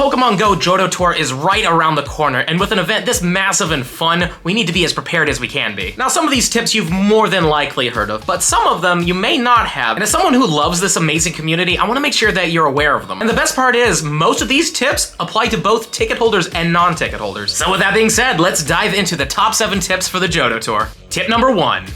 Pokemon GO Johto Tour is right around the corner, and with an event this massive and fun, we need to be as prepared as we can be. Now, some of these tips you've more than likely heard of, but some of them you may not have. And as someone who loves this amazing community, I want to make sure that you're aware of them. And the best part is, most of these tips apply to both ticket holders and non-ticket holders. So with that being said, let's dive into the top 7 tips for the Johto Tour. Tip number 1.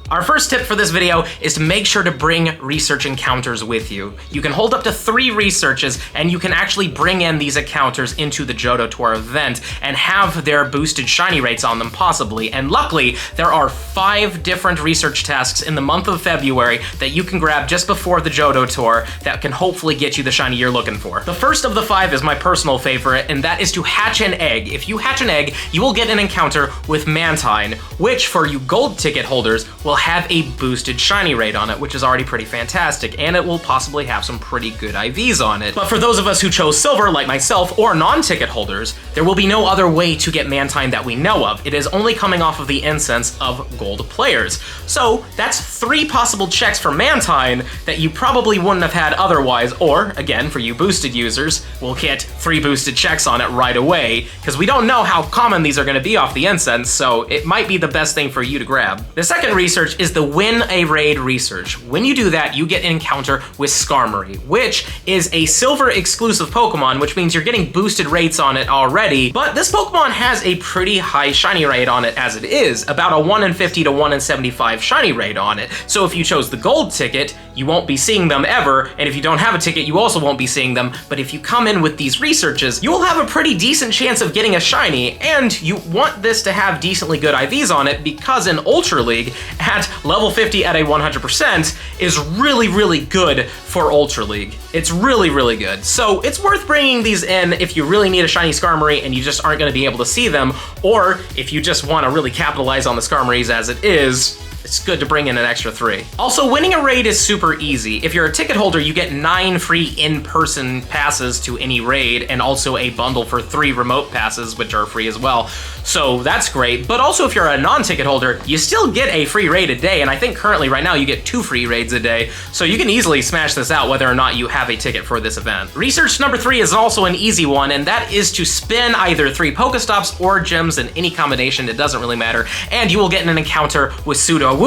Our first tip for this video is to make sure to bring research encounters with you. You can hold up to 3 researches, and you can actually bring in these encounters into the Johto Tour event and have their boosted shiny rates on them possibly. And luckily, there are 5 different research tasks in the month of February that you can grab just before the Johto Tour that can hopefully get you the shiny you're looking for. The first of the 5 is my personal favorite, and that is to hatch an egg. If you hatch an egg, you will get an encounter with Mantine, which for you gold ticket holders will have a boosted shiny rate on it, which is already pretty fantastic, and it will possibly have some pretty good IVs on it. But for those of us who chose silver, like myself, or non-ticket holders, there will be no other way to get Mantine that we know of. It is only coming off of the incense of gold players. So that's 3 possible checks for Mantine that you probably wouldn't have had otherwise, or, again, for you boosted users, we'll get 3 boosted checks on it right away, because we don't know how common these are going to be off the incense, so it might be the best thing for you to grab. The second research is the Win a Raid research. When you do that, you get an encounter with Skarmory, which is a silver exclusive Pokemon, which means you're getting boosted rates on it already, but this Pokemon has a pretty high shiny rate on it as it is, about a 1 in 50 to 1 in 75 shiny rate on it. So if you chose the gold ticket, you won't be seeing them ever, and if you don't have a ticket, you also won't be seeing them. But if you come in with these researches, you will have a pretty decent chance of getting a shiny, and you want this to have decently good IVs on it because in Ultra League, at level 50 at a 100% is really good for Ultra League. It's really good. So it's worth bringing these in if you really need a shiny Skarmory and you just aren't going to be able to see them, or if you just want to really capitalize on the Skarmories as it is. It's good to bring in an extra 3. Also, winning a raid is super easy. If you're a ticket holder, you get 9 free in-person passes to any raid, and also a bundle for 3 remote passes, which are free as well. So that's great. But also, if you're a non-ticket holder, you still get a free raid a day, and I think currently right now you get 2 free raids a day. So you can easily smash this out whether or not you have a ticket for this event. Research number 3 is also an easy one, and that is to spin either 3 Pokestops or gems in any combination. It doesn't really matter, and you will get an encounter with Sudowoodo.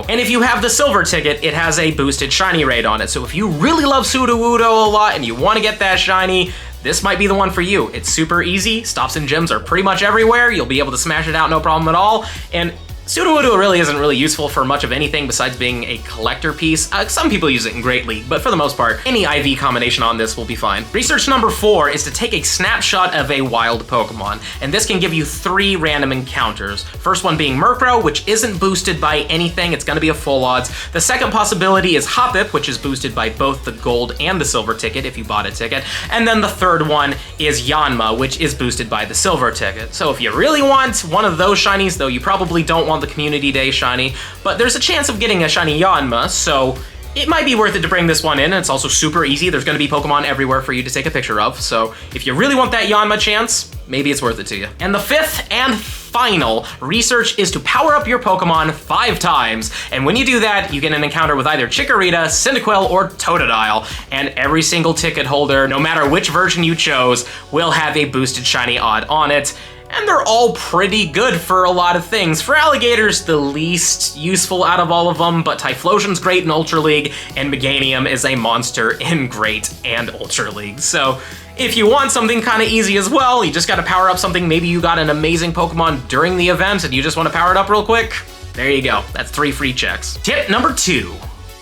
And if you have the silver ticket, it has a boosted shiny rate on it. So if you really love Sudowoodo a lot and you want to get that shiny, this might be the one for you. It's super easy. Stops and gems are pretty much everywhere. You'll be able to smash it out no problem at all. And Sudowoodo really isn't really useful for much of anything besides being a collector piece. Some people use it in Great League, but for the most part, any IV combination on this will be fine. Research number 4 is to take a snapshot of a wild Pokemon, and this can give you 3 random encounters. First one being Murkrow, which isn't boosted by anything. It's gonna be a full odds. The second possibility is Hoppip, which is boosted by both the gold and the silver ticket if you bought a ticket. And then the third one is Yanma, which is boosted by the silver ticket. So if you really want one of those shinies, though you probably don't want the Community Day shiny, but there's a chance of getting a shiny Yanma, so it might be worth it to bring this one in. It's also super easy. There's going to be Pokemon everywhere for you to take a picture of, so if you really want that Yanma chance, maybe it's worth it to you. And the 5th and final research is to power up your Pokemon 5 times, and when you do that, you get an encounter with either Chikorita, Cyndaquil, or Totodile, and every single ticket holder, no matter which version you chose, will have a boosted shiny odd on it. And they're all pretty good for a lot of things. For Alligator's the least useful out of all of them, but Typhlosion's great in Ultra League, and Meganium is a monster in Great and Ultra League. So if you want something kind of easy as well, you just gotta power up something. Maybe you got an amazing Pokemon during the event and you just want to power it up real quick. There you go. That's 3 free checks. Tip number 2.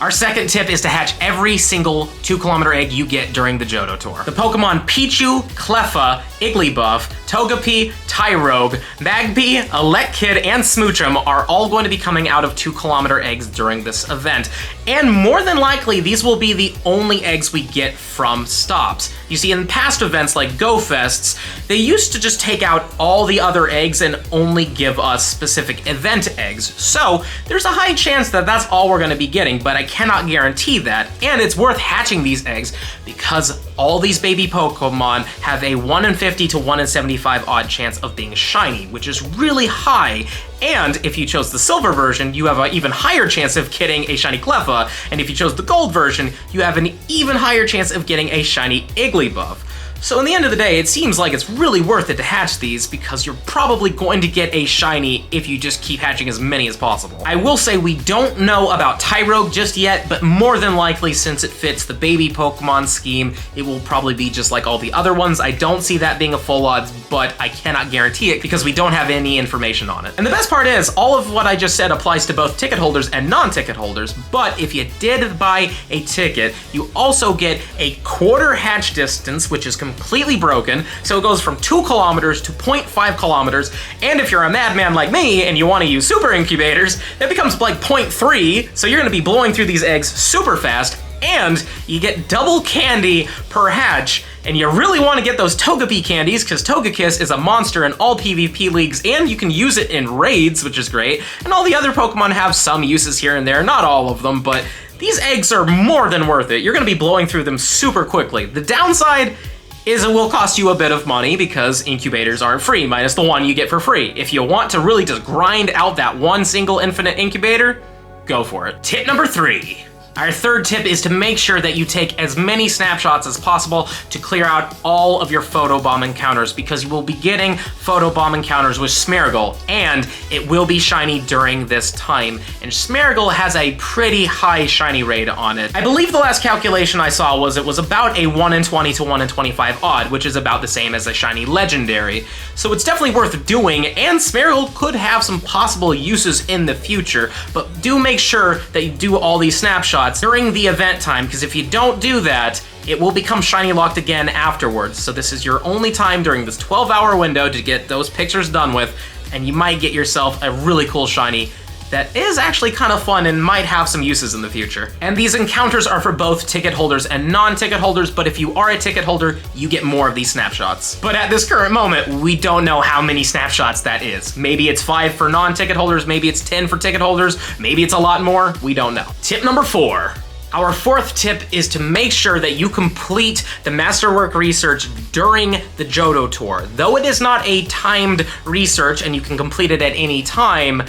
Our second tip is to hatch every single 2-kilometer egg you get during the Johto Tour. The Pokemon Pichu, Cleffa, Igglybuff, Togepi, Tyrogue, Magpie, Elekid, and Smoochum are all going to be coming out of 2-kilometer eggs during this event. And more than likely, these will be the only eggs we get from stops. You see, in past events like Go Fests, they used to just take out all the other eggs and only give us specific event eggs. So there's a high chance that that's all we're gonna be getting, but I cannot guarantee that. And it's worth hatching these eggs because all these baby Pokemon have a 1 in 50 to 1 in 75 odd chance of being shiny, which is really high. And if you chose the silver version, you have an even higher chance of getting a shiny Cleffa. And if you chose the gold version, you have an even higher chance of getting a shiny Igglybuff. So in the end of the day, it seems like it's really worth it to hatch these because you're probably going to get a shiny if you just keep hatching as many as possible. I will say we don't know about Tyrogue just yet, but more than likely since it fits the baby Pokemon scheme, it will probably be just like all the other ones. I don't see that being a full odds, but I cannot guarantee it because we don't have any information on it. And the best part is, all of what I just said applies to both ticket holders and non-ticket holders, but if you did buy a ticket, you also get a quarter hatch distance, which is completely broken, so it goes from 2 kilometers to 0.5 kilometers, and if you're a madman like me and you want to use super incubators, that becomes like 0.3, so you're going to be blowing through these eggs super fast, and you get double candy per hatch. And you really want to get those Togepi candies because Togekiss is a monster in all PvP leagues and you can use it in raids, which is great. And all the other Pokemon have some uses here and there, not all of them, but these eggs are more than worth it. You're going to be blowing through them super quickly. The downside is it will cost you a bit of money because incubators aren't free, minus the one you get for free. If you want to really just grind out that one single infinite incubator, go for it. Tip number 3. Our third tip is to make sure that you take as many snapshots as possible to clear out all of your photobomb encounters because you will be getting photobomb encounters with Smeargle and it will be shiny during this time. And Smeargle has a pretty high shiny rate on it. I believe the last calculation I saw was it was about a 1 in 20 to 1 in 25 odd, which is about the same as a shiny legendary. So it's definitely worth doing, and Smeargle could have some possible uses in the future, but do make sure that you do all these snapshots during the event time, because if you don't do that, it will become shiny locked again afterwards. So this is your only time during this 12-hour window to get those pictures done with, and you might get yourself a really cool shiny that is actually kind of fun and might have some uses in the future. And these encounters are for both ticket holders and non-ticket holders, but if you are a ticket holder, you get more of these snapshots. But at this current moment, we don't know how many snapshots that is. Maybe it's 5 for non-ticket holders, maybe it's 10 for ticket holders, maybe it's a lot more, we don't know. Tip number 4. Our fourth tip is to make sure that you complete the Masterwork research during the Johto Tour. Though it is not a timed research and you can complete it at any time,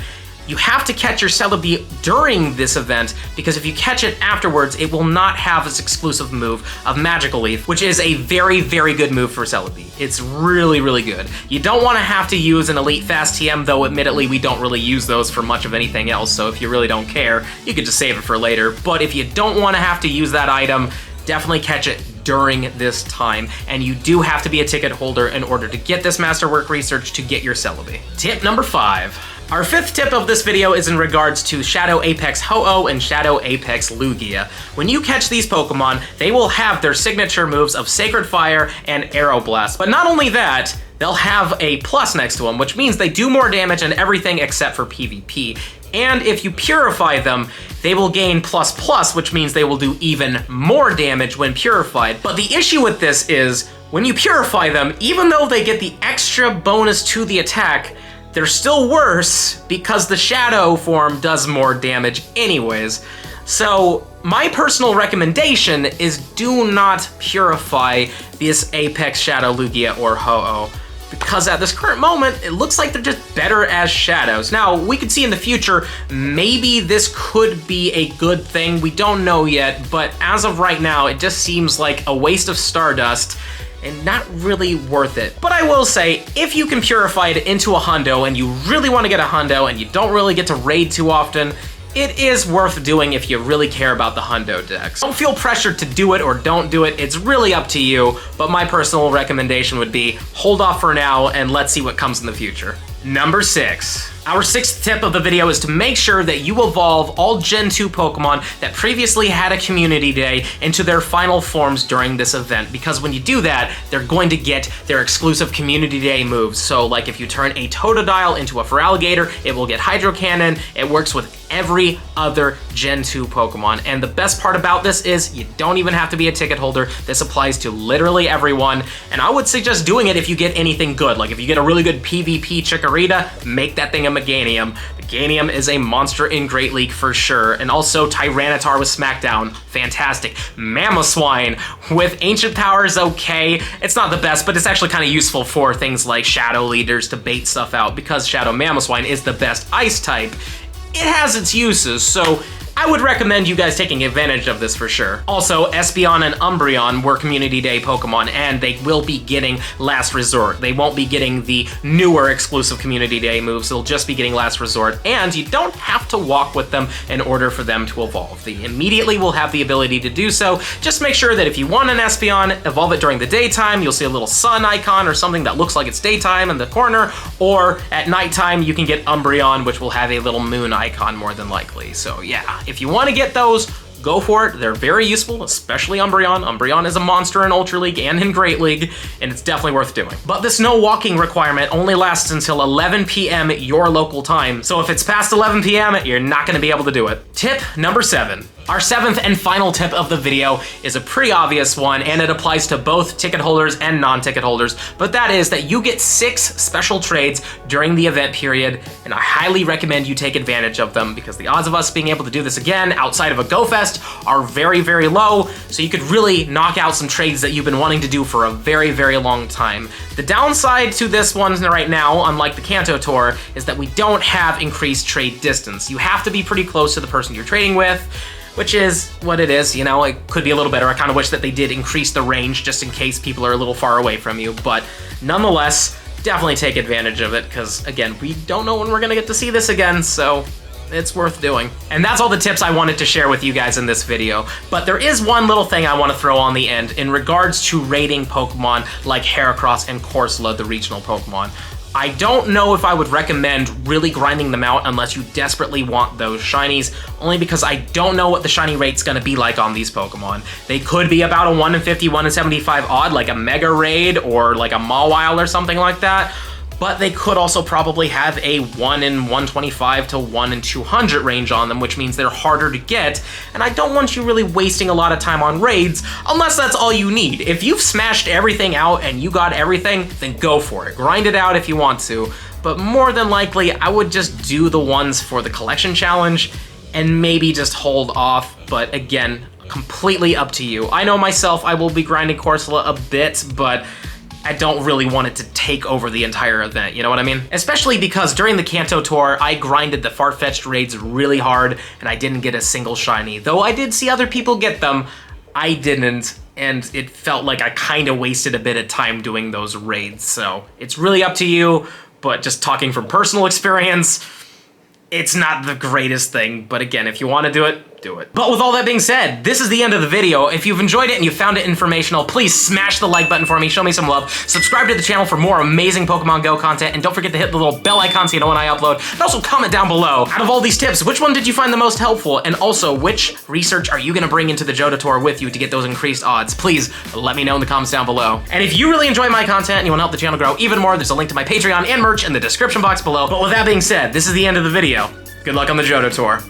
you have to catch your Celebi during this event because if you catch it afterwards, it will not have this exclusive move of Magical Leaf, which is a very, very good move for Celebi. It's really, really good. You don't want to have to use an Elite Fast TM, though admittedly we don't really use those for much of anything else, so if you really don't care, you could just save it for later. But if you don't want to have to use that item, definitely catch it during this time, and you do have to be a ticket holder in order to get this Masterwork research to get your Celebi. Tip number 5. Our fifth tip of this video is in regards to Shadow Apex Ho-Oh and Shadow Apex Lugia. When you catch these Pokemon, they will have their signature moves of Sacred Fire and Aeroblast. But not only that, they'll have a plus next to them, which means they do more damage in everything except for PvP. And if you purify them, they will gain ++, which means they will do even more damage when purified. But the issue with this is, when you purify them, even though they get the extra bonus to the attack, they're still worse because the Shadow form does more damage anyways. So my personal recommendation is do not purify this Apex Shadow Lugia or Ho-Oh, because at this current moment, it looks like they're just better as shadows. Now, we could see in the future, maybe this could be a good thing. We don't know yet, but as of right now, it just seems like a waste of Stardust and not really worth it. But I will say, if you can purify it into a hundo and you really want to get a hundo and you don't really get to raid too often, it is worth doing if you really care about the hundo decks. Don't feel pressured to do it or don't do it, it's really up to you, but my personal recommendation would be hold off for now and let's see what comes in the future. Number 6. Our sixth tip of the video is to make sure that you evolve all Gen 2 Pokemon that previously had a community day into their final forms during this event, because when you do that, they're going to get their exclusive community day moves. So like if you turn a Totodile into a Feraligatr, it will get Hydro Cannon. It works with every other Gen 2 Pokemon. And the best part about this is you don't even have to be a ticket holder. This applies to literally everyone. And I would suggest doing it if you get anything good. Like if you get a really good PvP Chikorita, make that thing a Meganium. Meganium is a monster in Great League for sure. And also Tyranitar with Smackdown, fantastic. Mamoswine with Ancient Power is okay. It's not the best, but it's actually kind of useful for things like Shadow Leaders to bait stuff out, because Shadow Mamoswine is the best Ice type. It has its uses, so I would recommend you guys taking advantage of this for sure. Also, Espeon and Umbreon were Community Day Pokemon, and they will be getting Last Resort. They won't be getting the newer exclusive Community Day moves, they'll just be getting Last Resort, and you don't have to walk with them in order for them to evolve. They immediately will have the ability to do so. Just make sure that if you want an Espeon, evolve it during the daytime, you'll see a little sun icon or something that looks like it's daytime in the corner, or at nighttime you can get Umbreon, which will have a little moon icon more than likely. So yeah, if you want to get those, go for it. They're very useful, especially Umbreon. Umbreon is a monster in Ultra League and in Great League, and it's definitely worth doing. But this no walking requirement only lasts until 11 p.m. your local time, so if it's past 11 p.m., you're not going to be able to do it. Tip number 7. Our 7th and final tip of the video is a pretty obvious one, and it applies to both ticket holders and non-ticket holders, but that is that you get 6 special trades during the event period, and I highly recommend you take advantage of them because the odds of us being able to do this again outside of a Go Fest are very, very low, so you could really knock out some trades that you've been wanting to do for a very, very long time. The downside to this one right now, unlike the Johto Tour, is that we don't have increased trade distance. You have to be pretty close to the person you're trading with, which is what it is, you know, it could be a little better. I kind of wish that they did increase the range just in case people are a little far away from you, but nonetheless, definitely take advantage of it because, again, we don't know when we're gonna get to see this again, so it's worth doing. And that's all the tips I wanted to share with you guys in this video, but there is one little thing I want to throw on the end in regards to rating Pokemon like Heracross and Corsola, the regional Pokemon. I don't know if I would recommend really grinding them out unless you desperately want those shinies, only because I don't know what the shiny rate's gonna be like on these Pokemon. They could be about a 1 in 50, 1 in 75 odd, like a Mega Raid or like a Mawile or something like that, but they could also probably have a 1 in 125 to 1 in 200 range on them, which means they're harder to get, and I don't want you really wasting a lot of time on raids, unless that's all you need. If you've smashed everything out and you got everything, then go for it. Grind it out if you want to, but more than likely, I would just do the ones for the collection challenge, and maybe just hold off, but again, completely up to you. I know myself, I will be grinding Corsola a bit, but I don't really want it to take over the entire event, you know what I mean? Especially because during the Johto Tour, I grinded the Farfetch'd raids really hard, and I didn't get a single shiny. Though I did see other people get them, I didn't, and it felt like I kinda wasted a bit of time doing those raids, so it's really up to you, but just talking from personal experience, it's not the greatest thing, but again, if you wanna do it, do it. But with all that being said, this is the end of the video. If you've enjoyed it and you found it informational, please smash the like button for me, show me some love, subscribe to the channel for more amazing Pokemon Go content, and don't forget to hit the little bell icon so you know when I upload, and also comment down below, out of all these tips, which one did you find the most helpful, and also, which research are you gonna bring into the Johto Tour with you to get those increased odds? Please let me know in the comments down below. And if you really enjoy my content and you wanna help the channel grow even more, there's a link to my Patreon and merch in the description box below. But with that being said, this is the end of the video. Good luck on the Johto Tour.